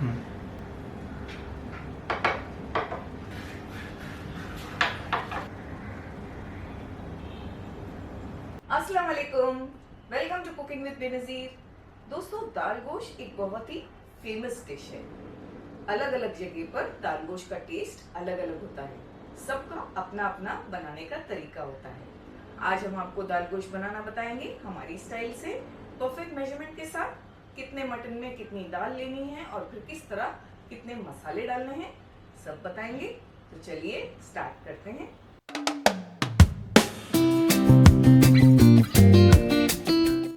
अस्सलाम वालेकुम, welcome to cooking with Benazir. दोस्तों, दाल गोश्त एक बहुत ही फेमस डिश है। अलग अलग जगह पर दाल गोश्त का टेस्ट अलग अलग होता है। सबका अपना अपना बनाने का तरीका होता है। आज हम आपको दाल गोश्त बनाना बताएंगे हमारी स्टाइल से, परफेक्ट मेजरमेंट के साथ। कितने मटन में कितनी दाल लेनी है और फिर किस तरह कितने मसाले डालने हैं, सब बताएंगे। तो चलिए स्टार्ट करते हैं।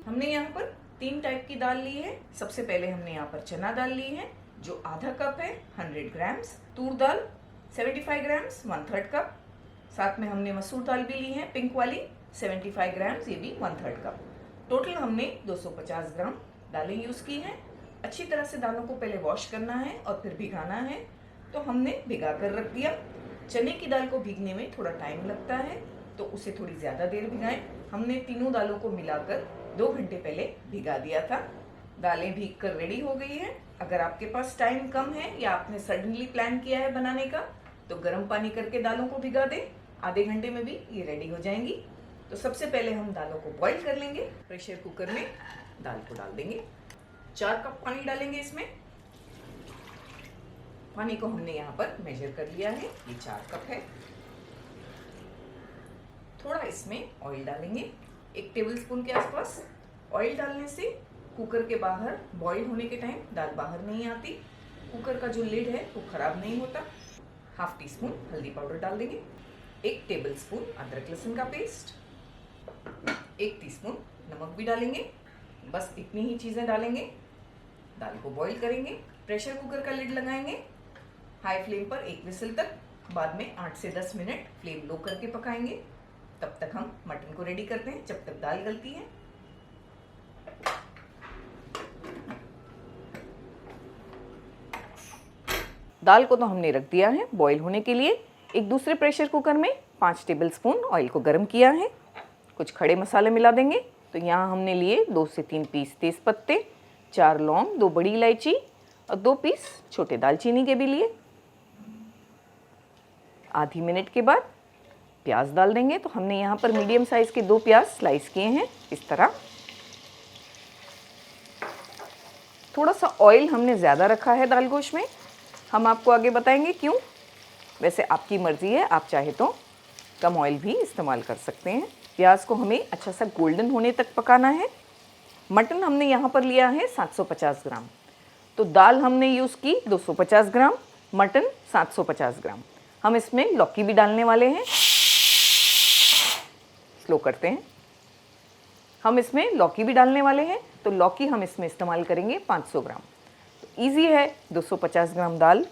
हमने यहाँ पर 3 टाइप की दाल ली है। सबसे पहले हमने यहाँ पर चना दाल ली है जो आधा कप है, 100 ग्राम्स। तूर दाल 75 ग्राम्स, 1/3 कप। साथ में हमने मसूर दाल भी ली है, पिंक वाली, 75 ग्राम्स, ये भी 1/3 कप। टोटल हमने 250 ग्राम दालें यूज की हैं। अच्छी तरह से दालों को पहले वॉश करना है और फिर भिगाना है, तो हमने भिगा कर रख दिया। चने की दाल को भीगने में थोड़ा टाइम लगता है, तो उसे थोड़ी ज्यादा देर भिगाएं। हमने तीनों दालों को मिलाकर 2 घंटे पहले भिगा दिया था। दालें भीग कर रेडी हो गई हैं। अगर आपके पास टाइम कम है या आपने सडनली प्लान किया है बनाने का, तो गर्म पानी करके दालों को भिगा दें। आधे घंटे में भी ये रेडी हो जाएंगी। तो सबसे पहले हम दालों को बॉईल कर लेंगे। प्रेशर कुकर में दाल को डाल देंगे। 4 कप पानी डालेंगे इसमें। पानी को हमने यहाँ पर मेजर कर लिया है, ये 4 कप है। थोड़ा इसमें ऑयल डालेंगे, 1 टेबलस्पून के आसपास। ऑयल डालने से कुकर के बाहर बॉईल होने के टाइम दाल बाहर नहीं आती, कुकर का जो लिड है वो खराब नहीं होता। 1/2 टीस्पून हल्दी पाउडर डाल देंगे, 1 टेबलस्पून अदरक लहसुन का पेस्ट, 1 टीस्पून नमक भी डालेंगे। बस इतनी ही चीजें डालेंगे। दाल को बॉईल करेंगे। प्रेशर कुकर का लिड लगाएंगे हाई फ्लेम पर 1 विसल तक। बाद में 8 से 10 मिनट फ्लेम लो करके पकाएंगे। तब तक हम मटन को रेडी करते हैं, जब तक दाल गलती है। दाल को तो हमने रख दिया है बॉईल होने के लिए। एक दूसरे प्रेशर कुकर में 5 टेबलस्पून ऑयल को गर्म किया है। कुछ खड़े मसाले मिला देंगे। तो यहाँ हमने लिए 2 से 3 पीस तेज पत्ते, 4 लौंग, 2 बड़ी इलायची और 2 पीस छोटे दालचीनी के भी लिए। आधी मिनट के बाद प्याज डाल देंगे। तो हमने यहाँ पर मीडियम साइज के 2 प्याज स्लाइस किए हैं इस तरह। थोड़ा सा ऑयल हमने ज़्यादा रखा है दाल गोश्त में, हम आपको आगे बताएंगे क्यों। वैसे आपकी मर्जी है, आप चाहे तो कम ऑयल भी इस्तेमाल कर सकते हैं। प्याज को हमें अच्छा सा गोल्डन होने तक पकाना है। मटन हमने यहाँ पर लिया है 750 ग्राम। तो दाल हमने यूज़ की 250 ग्राम, मटन 750 ग्राम। हम इसमें लौकी भी डालने वाले हैं। स्लो करते हैं। हम इसमें लौकी भी डालने वाले हैं, तो लौकी हम इसमें इस्तेमाल करेंगे 500 ग्राम। तो ईजी है, 250 ग्राम दाल,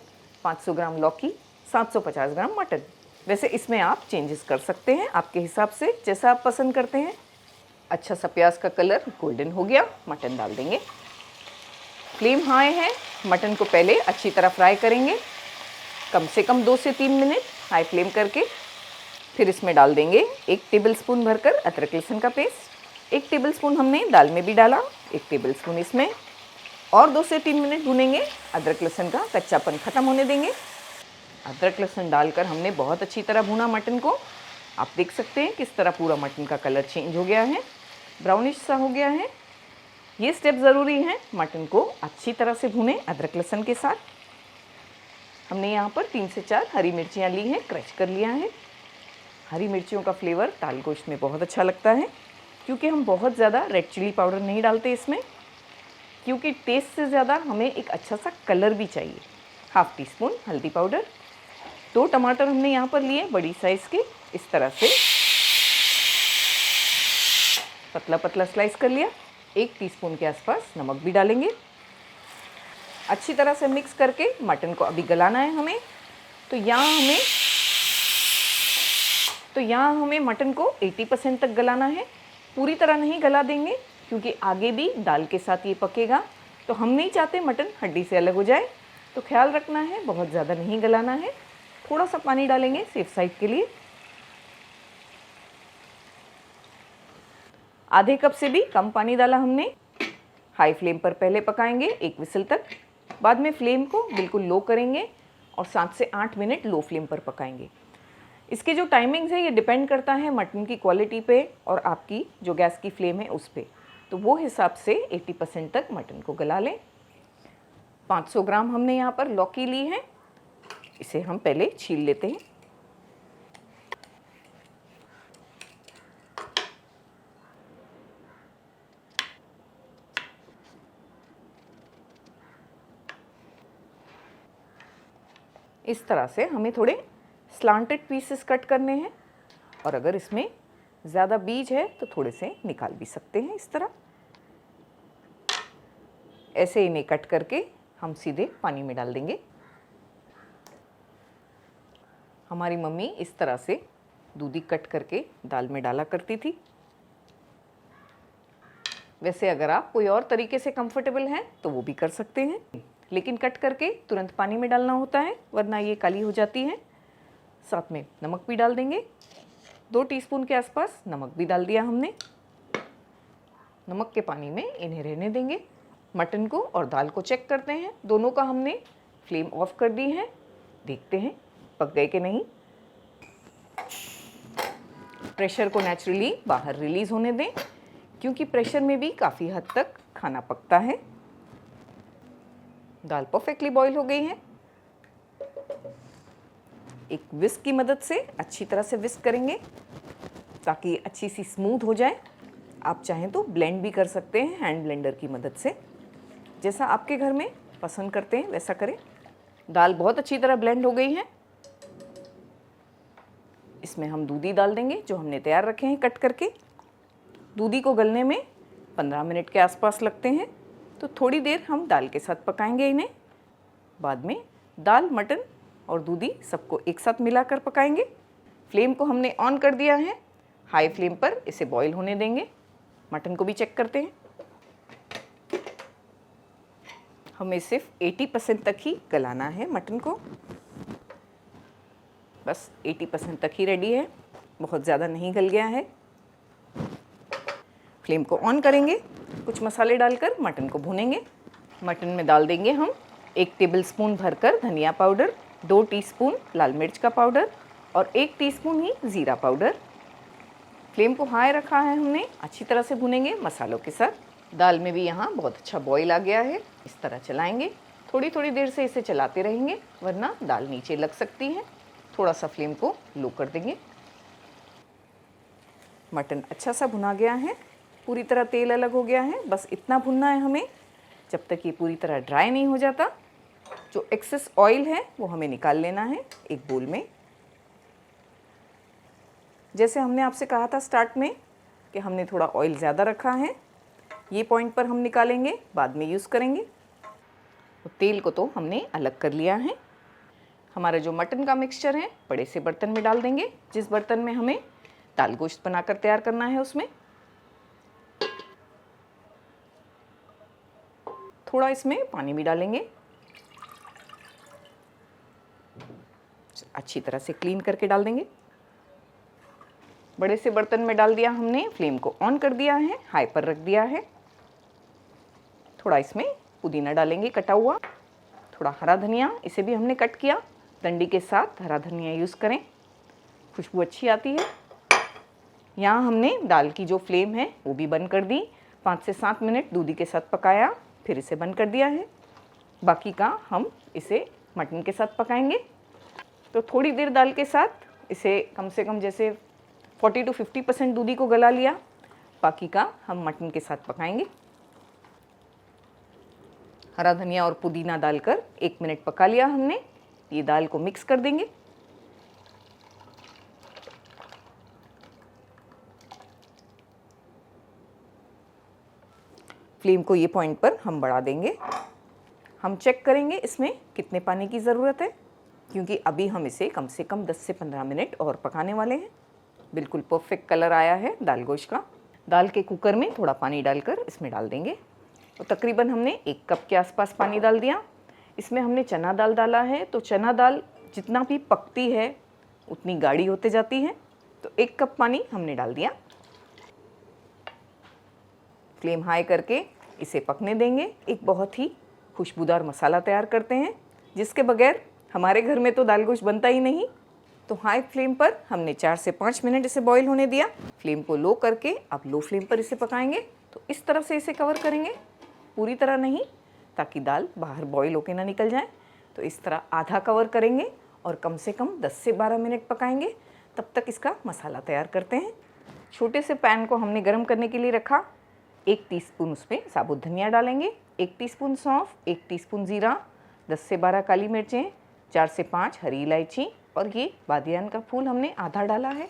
500 ग्राम लौकी, 750 ग्राम मटन। वैसे इसमें आप चेंजेस कर सकते हैं आपके हिसाब से, जैसा आप पसंद करते हैं। अच्छा सा प्याज का कलर गोल्डन हो गया, मटन डाल देंगे। फ्लेम हाई है, मटन को पहले अच्छी तरह फ्राई करेंगे, कम से कम 2 से 3 मिनट हाई फ्लेम करके। फिर इसमें डाल देंगे 1 टेबलस्पून भरकर अदरक लहसुन का पेस्ट। 1 टेबलस्पून हमने दाल में भी डाला, 1 टेबलस्पून इसमें, और 2 से 3 मिनट भूनेंगे। अदरक लहसुन का कच्चापन ख़त्म होने देंगे। अदरक लहसुन डालकर हमने बहुत अच्छी तरह भूना मटन को। आप देख सकते हैं किस तरह पूरा मटन का कलर चेंज हो गया है, ब्राउनिश सा हो गया है। ये स्टेप ज़रूरी है, मटन को अच्छी तरह से भूनें अदरक लहसुन के साथ। हमने यहाँ पर 3 से 4 हरी मिर्चियाँ ली हैं, क्रश कर लिया है। हरी मिर्चियों का फ्लेवर दाल गोश्त में बहुत अच्छा लगता है, क्योंकि हम बहुत ज़्यादा रेड चिली पाउडर नहीं डालते इसमें, क्योंकि टेस्ट से ज़्यादा हमें एक अच्छा सा कलर भी चाहिए। 1/2 टीस्पून हल्दी पाउडर। 2 टमाटर हमने यहाँ पर लिए बड़ी साइज़ के, इस तरह से पतला पतला स्लाइस कर लिया। 1 टीस्पून के आसपास नमक भी डालेंगे। अच्छी तरह से मिक्स करके मटन को अभी गलाना है हमें। तो यहाँ हमें मटन को 80% तक गलाना है। पूरी तरह नहीं गला देंगे, क्योंकि आगे भी दाल के साथ ये पकेगा, तो हम नहीं चाहते मटन हड्डी से अलग हो जाए। तो ख्याल रखना है, बहुत ज़्यादा नहीं गलाना है। थोड़ा सा पानी डालेंगे सेफ साइड के लिए। आधे कप से भी कम पानी डाला हमने। हाई फ्लेम पर पहले पकाएंगे 1 विसल तक। बाद में फ्लेम को बिल्कुल लो करेंगे और 7 से 8 मिनट लो फ्लेम पर पकाएंगे। इसके जो टाइमिंग्स है ये डिपेंड करता है मटन की क्वालिटी पे और आपकी जो गैस की फ्लेम है उस पे, तो वो हिसाब से 80% तक मटन को गला लें। 500 ग्राम हमने यहाँ पर लौकी ली है, इसे हम पहले छील लेते हैं। इस तरह से हमें थोड़े स्लांटेड पीसेस कट करने हैं और अगर इसमें ज़्यादा बीज है तो थोड़े से निकाल भी सकते हैं। इस तरह ऐसे इन्हें कट करके हम सीधे पानी में डाल देंगे। हमारी मम्मी इस तरह से दूधी कट करके दाल में डाला करती थी। वैसे अगर आप कोई और तरीके से कंफर्टेबल हैं तो वो भी कर सकते हैं, लेकिन कट करके तुरंत पानी में डालना होता है वरना ये काली हो जाती है। साथ में नमक भी डाल देंगे, 2 टीस्पून के आसपास नमक भी डाल दिया हमने। नमक के पानी में इन्हें रहने देंगे। मटन को और दाल को चेक करते हैं, दोनों का हमने फ्लेम ऑफ कर दी है। देखते हैं पक गए कि नहीं। प्रेशर को नेचुरली बाहर रिलीज होने दें, क्योंकि प्रेशर में भी काफ़ी हद तक खाना पकता है। दाल परफेक्टली बॉईल हो गई है। एक विस्क की मदद से अच्छी तरह से विस्क करेंगे ताकि अच्छी सी स्मूथ हो जाए। आप चाहें तो ब्लेंड भी कर सकते हैं हैंड ब्लेंडर की मदद से, जैसा आपके घर में पसंद करते हैं वैसा करें। दाल बहुत अच्छी तरह ब्लेंड हो गई है। इसमें हम दूधी डाल देंगे जो हमने तैयार रखे हैं कट करके। दूधी को गलने में 15 मिनट के आसपास लगते हैं, तो थोड़ी देर हम दाल के साथ पकाएंगे इन्हें। बाद में दाल, मटन और दूधी सबको एक साथ मिलाकर पकाएंगे। फ्लेम को हमने ऑन कर दिया है, हाई फ्लेम पर इसे बॉईल होने देंगे। मटन को भी चेक करते हैं। हमें सिर्फ 80% तक ही गलाना है मटन को, बस 80% तक ही रेडी है, बहुत ज़्यादा नहीं गल गया है। फ्लेम को ऑन करेंगे, कुछ मसाले डालकर मटन को भूनेंगे। मटन में डाल देंगे हम 1 टेबलस्पून भरकर धनिया पाउडर, 2 टीस्पून लाल मिर्च का पाउडर और 1 टीस्पून ही ज़ीरा पाउडर। फ्लेम को हाई रखा है हमने, अच्छी तरह से भुनेंगे मसालों के साथ। दाल में भी यहाँ बहुत अच्छा बॉईल आ गया है। इस तरह चलाएंगे, थोड़ी थोड़ी देर से इसे चलाते रहेंगे वरना दाल नीचे लग सकती है। थोड़ा सा फ्लेम को लो कर देंगे। मटन अच्छा सा भुना गया है, पूरी तरह तेल अलग हो गया है। बस इतना भुनना है हमें जब तक ये पूरी तरह ड्राई नहीं हो जाता। जो एक्सेस ऑयल है वो हमें निकाल लेना है एक बोल में। जैसे हमने आपसे कहा था स्टार्ट में कि हमने थोड़ा ऑयल ज़्यादा रखा है, ये पॉइंट पर हम निकालेंगे, बाद में यूज़ करेंगे। तो तेल को तो हमने अलग कर लिया है। हमारा जो मटन का मिक्सचर है बड़े से बर्तन में डाल देंगे, जिस बर्तन में हमें दाल गोश्त बनाकर तैयार करना है उसमें। थोड़ा इसमें पानी भी डालेंगे, अच्छी तरह से क्लीन करके डाल देंगे। बड़े से बर्तन में डाल दिया हमने, फ्लेम को ऑन कर दिया है, हाई पर रख दिया है। थोड़ा इसमें पुदीना डालेंगे कटा हुआ, थोड़ा हरा धनिया, इसे भी हमने कट किया। डंडी के साथ हरा धनिया यूज़ करें, खुशबू अच्छी आती है। यहाँ हमने दाल की जो फ्लेम है वो भी बंद कर दी। 5 से 7 मिनट दूधी के साथ पकाया, फिर इसे बंद कर दिया है। बाकी का हम इसे मटन के साथ पकाएंगे। तो थोड़ी देर दाल के साथ इसे कम से कम जैसे 40 to 50% दूधी को गला लिया, बाकी का हम मटन के साथ पकाएंगे। हरा धनिया और पुदीना डालकर 1 मिनट पका लिया हमने। ये दाल को मिक्स कर देंगे। फ्लेम को ये पॉइंट पर हम बढ़ा देंगे। हम चेक करेंगे इसमें कितने पानी की ज़रूरत है, क्योंकि अभी हम इसे कम से कम 10 से 15 मिनट और पकाने वाले हैं। बिल्कुल परफेक्ट कलर आया है दाल गोश्त का। दाल के कुकर में थोड़ा पानी डालकर इसमें डाल देंगे। तो तकरीबन हमने 1 कप के आसपास पानी डाल दिया। इसमें हमने चना दाल डाला है, तो चना दाल जितना भी पकती है उतनी गाढ़ी होते जाती है। तो 1 कप पानी हमने डाल दिया। फ्लेम हाई करके इसे पकने देंगे एक बहुत ही खुशबूदार मसाला तैयार करते हैं, जिसके बगैर हमारे घर में तो दाल गोश्त बनता ही नहीं। तो हाई फ्लेम पर हमने 4 से 5 मिनट इसे बॉईल होने दिया। फ्लेम को लो करके अब लो फ्लेम पर इसे पकाएंगे। तो इस तरफ से इसे कवर करेंगे, पूरी तरह नहीं, ताकि दाल बाहर बॉईल होके ना निकल जाए। तो इस तरह आधा कवर करेंगे और कम से कम 10 से 12 मिनट पकाएंगे। तब तक इसका मसाला तैयार करते हैं। छोटे से पैन को हमने गर्म करने के लिए रखा। 1 टीस्पून उसमें साबुत धनिया डालेंगे, 1 टीस्पून सौंफ, 1 टीस्पून जीरा, 10 से 12 काली मिर्चें, 4 से 5 हरी इलायची और ये बादियान का फूल हमने आधा डाला है।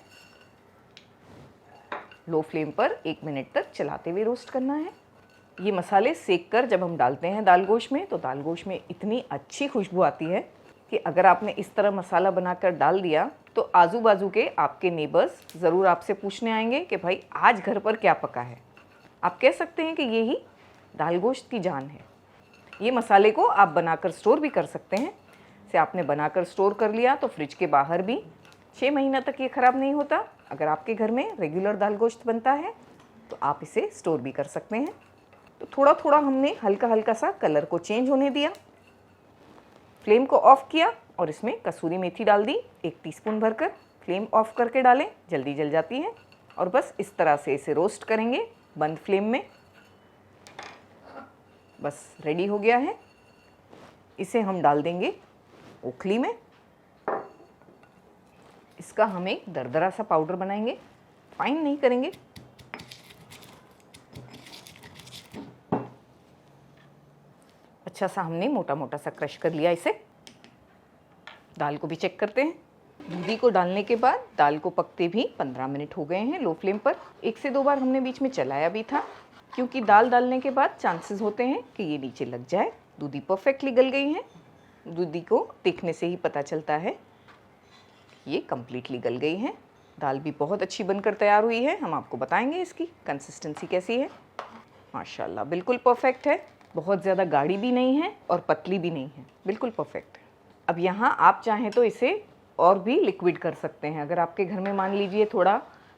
लो फ्लेम पर 1 मिनट तक चलाते हुए रोस्ट करना है। ये मसाले सेक कर जब हम डालते हैं दाल गोश्त में, तो दाल गोश्त में इतनी अच्छी खुशबू आती है कि अगर आपने इस तरह मसाला बनाकर डाल दिया तो आजू बाजू के आपके नेबर्स ज़रूर आपसे पूछने आएंगे कि भाई आज घर पर क्या पका है। आप कह सकते हैं कि ये ही दाल गोश्त की जान है। ये मसाले को आप बनाकर स्टोर भी कर सकते हैं। से आपने बनाकर स्टोर कर लिया तो फ्रिज के बाहर भी 6 महीना तक ये ख़राब नहीं होता। अगर आपके घर में रेगुलर दाल गोश्त बनता है तो आप इसे स्टोर भी कर सकते हैं। तो थोड़ा थोड़ा हमने हल्का हल्का सा कलर को चेंज होने दिया। फ्लेम को ऑफ़ किया और इसमें कसूरी मेथी डाल दी 1 टीस्पून भरकर। फ्लेम ऑफ़ करके डालें, जल्दी जल जाती है। और बस इस तरह से इसे रोस्ट करेंगे बंद फ्लेम में। बस रेडी हो गया है। इसे हम डाल देंगे ओखली में। इसका हम एक दरदरा सा पाउडर बनाएंगे, फाइन नहीं करेंगे। अच्छा सा हमने मोटा मोटा सा क्रश कर लिया इसे। दाल को भी चेक करते हैं। दूधी को डालने के बाद दाल को पकते भी 15 मिनट हो गए हैं लो फ्लेम पर। 1 से 2 बार हमने बीच में चलाया भी था, क्योंकि दाल डालने के बाद चांसेस होते हैं कि ये नीचे लग जाए। दूधी परफेक्टली गल गई है। दूधी को देखने से ही पता चलता है ये कम्प्लीटली गल गई है। दाल भी बहुत अच्छी बनकर तैयार हुई है। हम आपको बताएंगे इसकी कंसिस्टेंसी कैसी है। माशाल्लाह बिल्कुल परफेक्ट है। बहुत ज़्यादा गाढ़ी भी नहीं है और पतली भी नहीं है, बिल्कुल परफेक्ट है। अब यहाँ आप चाहें तो इसे और भी लिक्विड कर सकते हैं। अगर आपके घर में मान लीजिए थोड़ा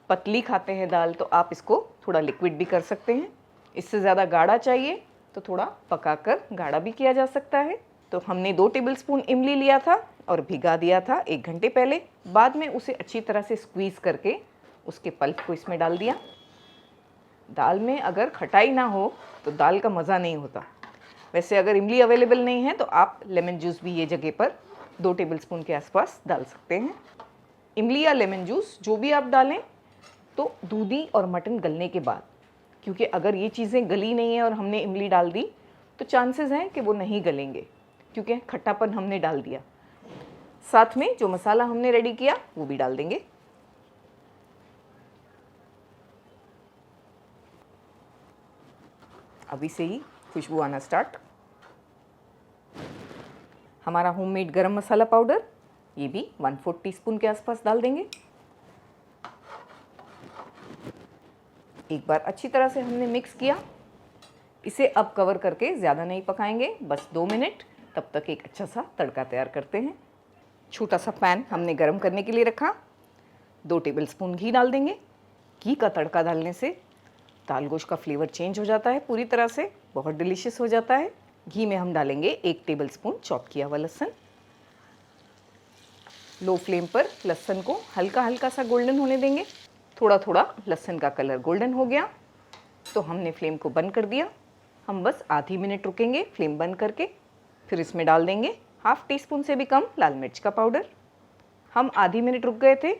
पतली खाते हैं दाल, तो आप इसको थोड़ा लिक्विड भी कर सकते हैं। इससे ज़्यादा गाढ़ा चाहिए तो थोड़ा पकाकर गाढ़ा भी किया जा सकता है। तो हमने 2 टेबलस्पून इमली लिया था और भिगा दिया था 1 घंटे पहले। बाद में उसे अच्छी तरह से स्क्वीज़ करके उसके पल्प को इसमें डाल दिया। दाल में अगर खटाई ना हो तो दाल का मज़ा नहीं होता। वैसे अगर इमली अवेलेबल नहीं है तो आप लेमन जूस भी ये जगह पर 2 टेबलस्पून के आसपास डाल सकते हैं। इमली या लेमन जूस जो भी आप डालें तो दूधी और मटन गलने के बाद, क्योंकि अगर ये चीज़ें गली नहीं है और हमने इमली डाल दी तो चांसेस हैं कि वो नहीं गलेंगे, क्योंकि खट्टापन हमने डाल दिया। साथ में जो मसाला हमने रेडी किया वो भी डाल देंगे। अभी से ही खुशबू आना स्टार्ट। हमारा होममेड गरम मसाला पाउडर, ये भी 1/4 टीस्पून के आसपास डाल देंगे। एक बार अच्छी तरह से हमने मिक्स किया। इसे अब कवर करके ज़्यादा नहीं पकाएंगे, बस 2 मिनट। तब तक एक अच्छा सा तड़का तैयार करते हैं। छोटा सा पैन हमने गरम करने के लिए रखा। 2 टेबलस्पून घी डाल देंगे। घी का तड़का डालने से दाल गोश्त का फ्लेवर चेंज हो जाता है पूरी तरह से, बहुत डिलीशियस हो जाता है। घी में हम डालेंगे 1 टेबलस्पून चॉप किया हुआ लहसुन। लो फ्लेम पर लहसुन को हल्का हल्का सा गोल्डन होने देंगे। थोड़ा थोड़ा लहसुन का कलर गोल्डन हो गया तो हमने फ्लेम को बंद कर दिया। हम बस आधी मिनट रुकेंगे फ्लेम बंद करके। फिर इसमें डाल देंगे 1/2 टीस्पून से भी कम लाल मिर्च का पाउडर। हम आधी मिनट रुक गए थे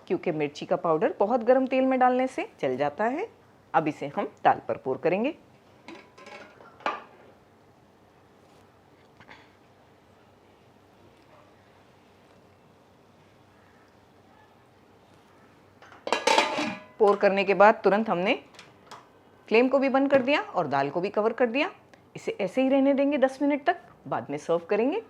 क्योंकि मिर्ची का पाउडर बहुत गर्म तेल में डालने से जल जाता है। अब इसे हम दाल पर पोर करेंगे। पोर करने के बाद तुरंत हमने फ्लेम को भी बंद कर दिया और दाल को भी कवर कर दिया। इसे ऐसे ही रहने देंगे 10 मिनट तक, बाद में सर्व करेंगे।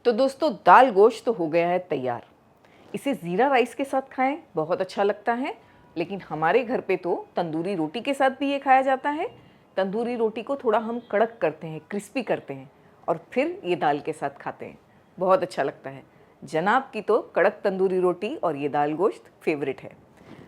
तो दोस्तों दाल गोश्त तो हो गया है तैयार। इसे ज़ीरा राइस के साथ खाएं, बहुत अच्छा लगता है। लेकिन हमारे घर पे तो तंदूरी रोटी के साथ भी ये खाया जाता है। तंदूरी रोटी को थोड़ा हम कड़क करते हैं, क्रिस्पी करते हैं और फिर ये दाल के साथ खाते हैं, बहुत अच्छा लगता है। जनाब की तो कड़क तंदूरी रोटी और ये दाल गोश्त फेवरेट है।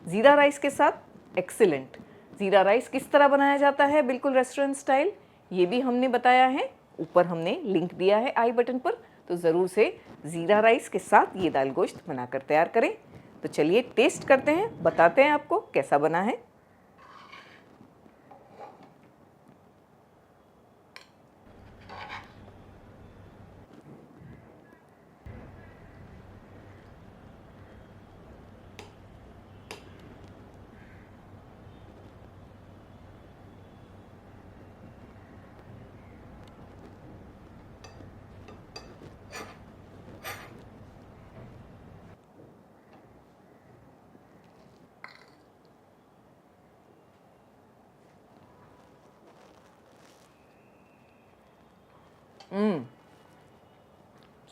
ज़ीरा राइस के साथ एक्सीलेंट। ज़ीरा राइस किस तरह बनाया जाता है बिल्कुल रेस्टोरेंट स्टाइल, ये भी हमने बताया है। ऊपर हमने लिंक दिया है आई बटन पर, तो ज़रूर से ज़ीरा राइस के साथ ये दाल गोश्त बनाकर तैयार करें। तो चलिए टेस्ट करते हैं, बताते हैं आपको कैसा बना है।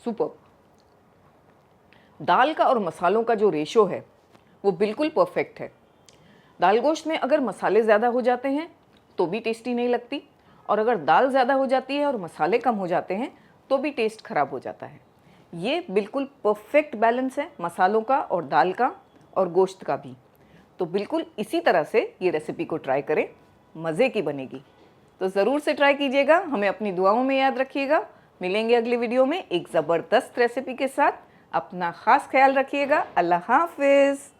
सुपर। दाल का और मसालों का जो रेशो है वो बिल्कुल परफेक्ट है। दाल गोश्त में अगर मसाले ज़्यादा हो जाते हैं तो भी टेस्टी नहीं लगती, और अगर दाल ज़्यादा हो जाती है और मसाले कम हो जाते हैं तो भी टेस्ट ख़राब हो जाता है। ये बिल्कुल परफेक्ट बैलेंस है मसालों का और दाल का और गोश्त का भी। तो बिल्कुल इसी तरह से ये रेसिपी को ट्राई करें, मज़े की बनेगी। तो ज़रूर से ट्राई कीजिएगा, हमें अपनी दुआओं में याद रखिएगा। मिलेंगे अगली वीडियो में एक ज़बरदस्त रेसिपी के साथ। अपना ख़ास ख्याल रखिएगा। अल्लाह हाफ़िज़।